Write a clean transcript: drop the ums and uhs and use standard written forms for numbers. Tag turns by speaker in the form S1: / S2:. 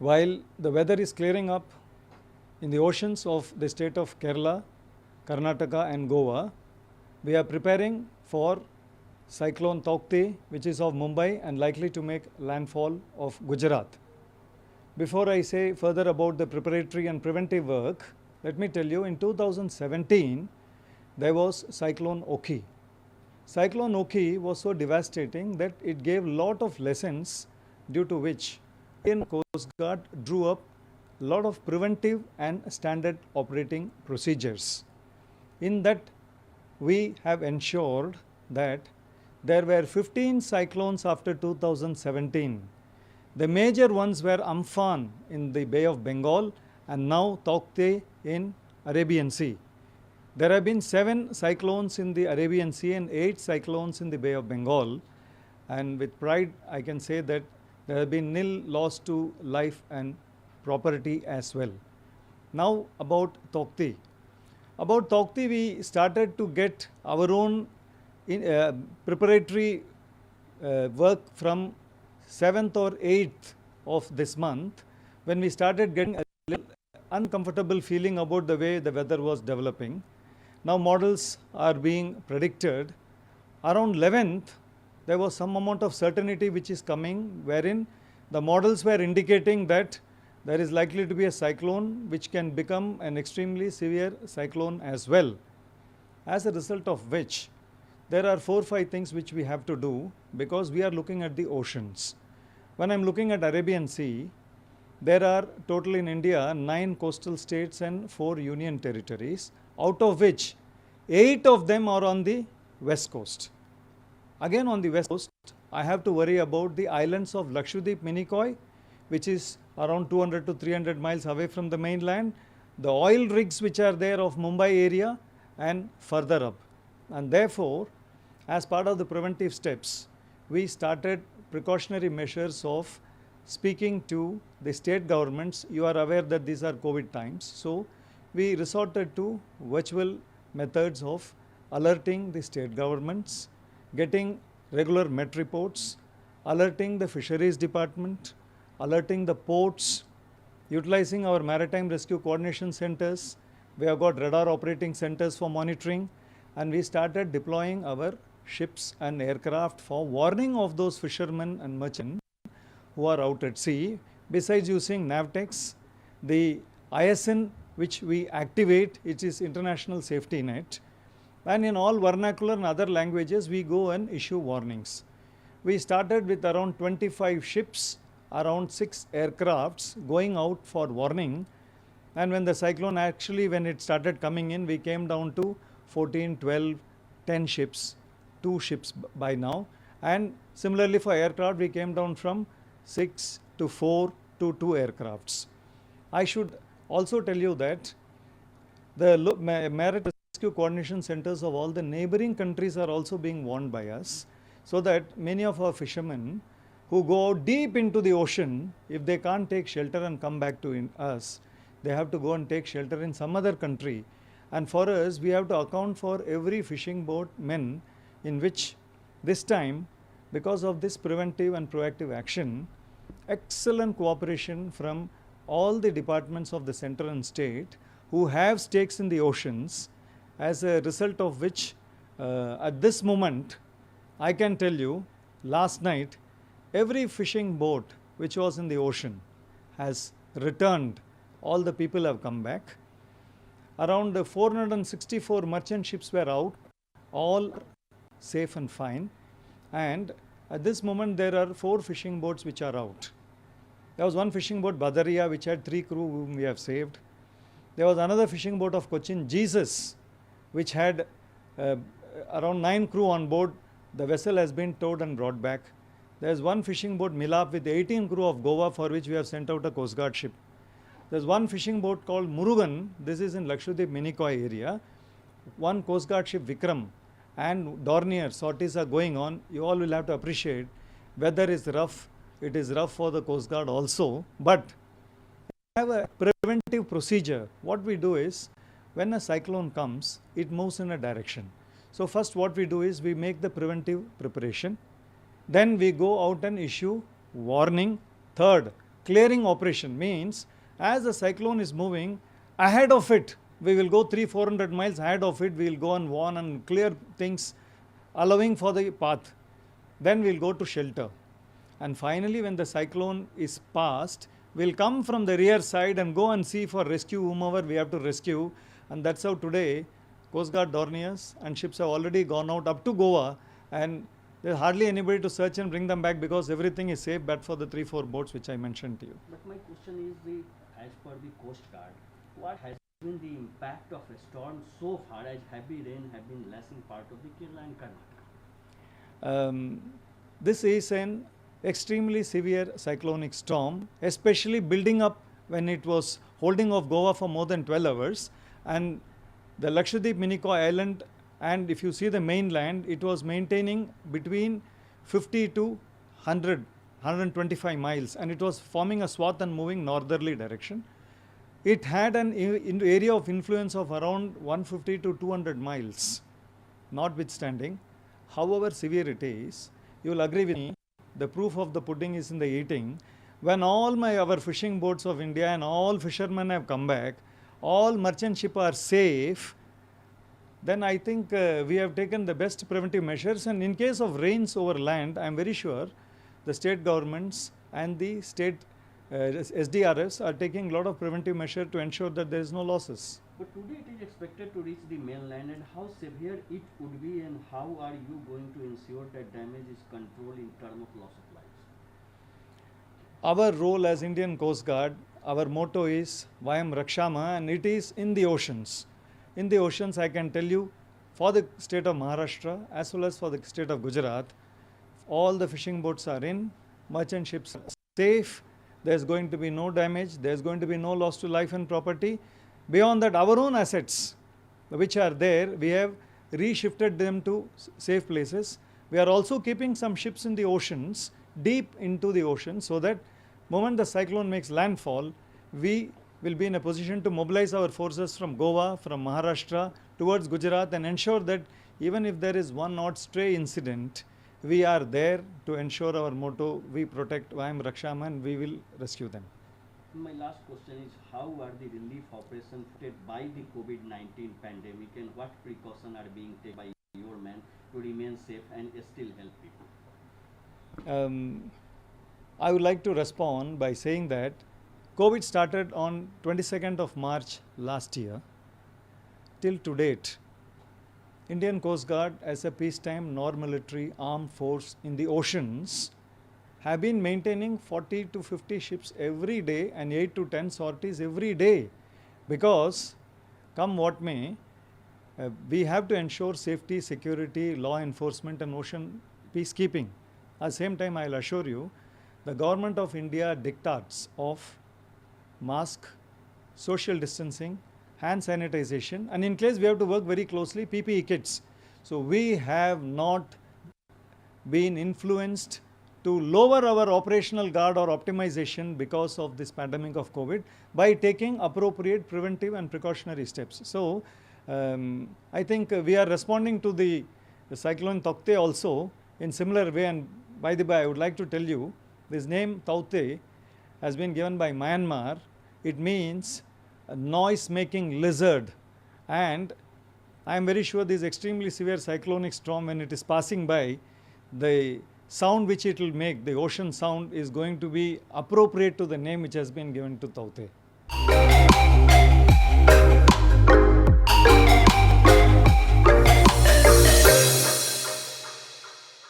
S1: While the weather is clearing up in the oceans of the state of Kerala, Karnataka and Goa, we are preparing for cyclone Taukte, which is of Mumbai and likely to make landfall of Gujarat. Before I say further about the preparatory and preventive work, let me tell you, in 2017, there was Cyclone Oki. Cyclone Oki was so devastating that it gave lot of lessons, due to which Indian Coast Guard drew up a lot of preventive and standard operating procedures. In that, we have ensured that there were 15 cyclones after 2017. The major ones were Amphan in the Bay of Bengal and now Taukte in Arabian Sea. There have been 7 cyclones in the Arabian Sea and 8 cyclones in the Bay of Bengal, and with pride I can say that there have been nil loss to life and property as well. Now about Taukte. About Taukte, we started to get our own preparatory work from 7th or 8th of this month, when we started getting a little uncomfortable feeling about the way the weather was developing. Now models are being predicted. Around 11th, there was some amount of certainty which is coming, wherein the models were indicating that there is likely to be a cyclone which can become an extremely severe cyclone as well. As a result of which, there are 4 or 5 things which we have to do, because we are looking at the oceans. When I am looking at Arabian Sea, there are total in India 9 coastal states and 4 union territories, out of which 8 of them are on the west coast. Again on the west coast, I have to worry about the islands of Lakshadweep, Minicoy, which is around 200 to 300 miles away from the mainland, the oil rigs which are there of Mumbai area and further up. And therefore, as part of the preventive steps, we started precautionary measures of speaking to the state governments. You are aware that these are COVID times, so we resorted to virtual methods of alerting the state governments, getting regular Met reports, alerting the fisheries department, alerting the ports, utilizing our maritime rescue coordination centers. We have got radar operating centers for monitoring, and we started deploying our ships and aircraft for warning of those fishermen and merchants who are out at sea. Besides using NAVTEX, the ISN which we activate, it is International Safety Net, and in all vernacular and other languages we go and issue warnings. We started with around 25 ships, around 6 aircrafts going out for warning, and when the cyclone actually, when it started coming in, we came down to 14, 12, 10 ships, 2 ships by now, and similarly for aircraft we came down from 6 to 4 to 2 aircrafts. I should also tell you that the maritime rescue coordination centers of all the neighboring countries are also being warned by us, so that many of our fishermen who go out deep into the ocean, if they can't take shelter and come back to us, they have to go and take shelter in some other country. And for us, we have to account for every fishing boat men, in which this time, because of this preventive and proactive action, excellent cooperation from all the departments of the center and state who have stakes in the oceans, as a result of which at this moment I can tell you, last night every fishing boat which was in the ocean has returned. All the people have come back. Around 464 merchant ships were out, all safe and fine, and at this moment there are 4 fishing boats which are out. There was one fishing boat, Badaria, which had 3 crew whom we have saved. There was another fishing boat of Cochin, Jesus, which had around 9 crew on board. The vessel has been towed and brought back. There is one fishing boat, Milap, with 18 crew of Goa, for which we have sent out a Coast Guard ship. There is one fishing boat called Murugan, this is in Lakshadweep, Minicoy area. One Coast Guard ship, Vikram, and Dornier sorties are going on. You all will have to appreciate, weather is rough, it is rough for the Coast Guard also, but we have a preventive procedure. What we do is, when a cyclone comes, it moves in a direction. So first what we do is, we make the preventive preparation, then we go out and issue warning. Third, clearing operation means as the cyclone is moving ahead of it, we will go 300-400 miles ahead of it, we will go and warn and clear things, allowing for the path. Then we will go to shelter. And finally, when the cyclone is past, we will come from the rear side and go and see for rescue whomever we have to rescue. And that's how today Coast Guard Dorniers and ships have already gone out up to Goa, and there's hardly anybody to search and bring them back because everything is safe but for the 3-4 boats which I mentioned to you.
S2: But my question is, as per the Coast Guard, what has been the impact of a storm so far, as heavy rain have been less in part of the Kerala and Karnataka?
S1: This is an extremely severe cyclonic storm, especially building up when it was holding off Goa for more than 12 hours, and the Lakshadweep Minicoy Island, and if you see the mainland, it was maintaining between 50 to 125 miles, and it was forming a swath and moving northerly direction. It had an area of influence of around 150 to 200 miles, notwithstanding. However severe it is, you will agree with me, the proof of the pudding is in the eating. When all our fishing boats of India and all fishermen have come back, all merchant ships are safe, then I think we have taken the best preventive measures. And in case of rains over land, I am very sure the state governments and the state SDRFs are taking a lot of preventive measure to ensure that there is no losses.
S2: But today it is expected to reach the mainland, and how severe it could be, and how are you going to ensure that damage is controlled in terms of loss of lives?
S1: Our role as Indian Coast Guard, our motto is Vayam Rakshama, and it is in the oceans. In the oceans, I can tell you, for the state of Maharashtra as well as for the state of Gujarat, all the fishing boats are in, merchant ships are safe, there is going to be no damage, there is going to be no loss to life and property. Beyond that, our own assets which are there, we have reshifted them to safe places. We are also keeping some ships in the oceans, deep into the ocean, so that moment the cyclone makes landfall, we will be in a position to mobilize our forces from Goa, from Maharashtra towards Gujarat, and ensure that even if there is one odd stray incident, we are there to ensure our motto, we protect Vayam Rakshama, and we will rescue them.
S2: My last question is, how are the relief operations affected by the COVID-19 pandemic, and what precautions are being taken by your men to remain safe and still help people?
S1: I would like to respond by saying that COVID started on 22nd of March last year. Till to date, Indian Coast Guard as a peacetime non-military armed force in the oceans have been maintaining 40 to 50 ships every day and 8 to 10 sorties every day, because come what may, we have to ensure safety, security, law enforcement and ocean peacekeeping. At the same time, I will assure you, the government of India diktats of mask, social distancing, hand sanitization, and in case we have to work very closely, PPE kits. So we have not been influenced to lower our operational guard or optimization because of this pandemic of COVID by taking appropriate preventive and precautionary steps. So I think we are responding to the cyclone Taukte also in similar way, and by the way, I would like to tell you, this name Taukte has been given by Myanmar. It means a noise-making lizard, and I am very sure this extremely severe cyclonic storm, when it is passing by, the sound which it will make, the ocean sound, is going to be appropriate to the name which has been given to Taukte.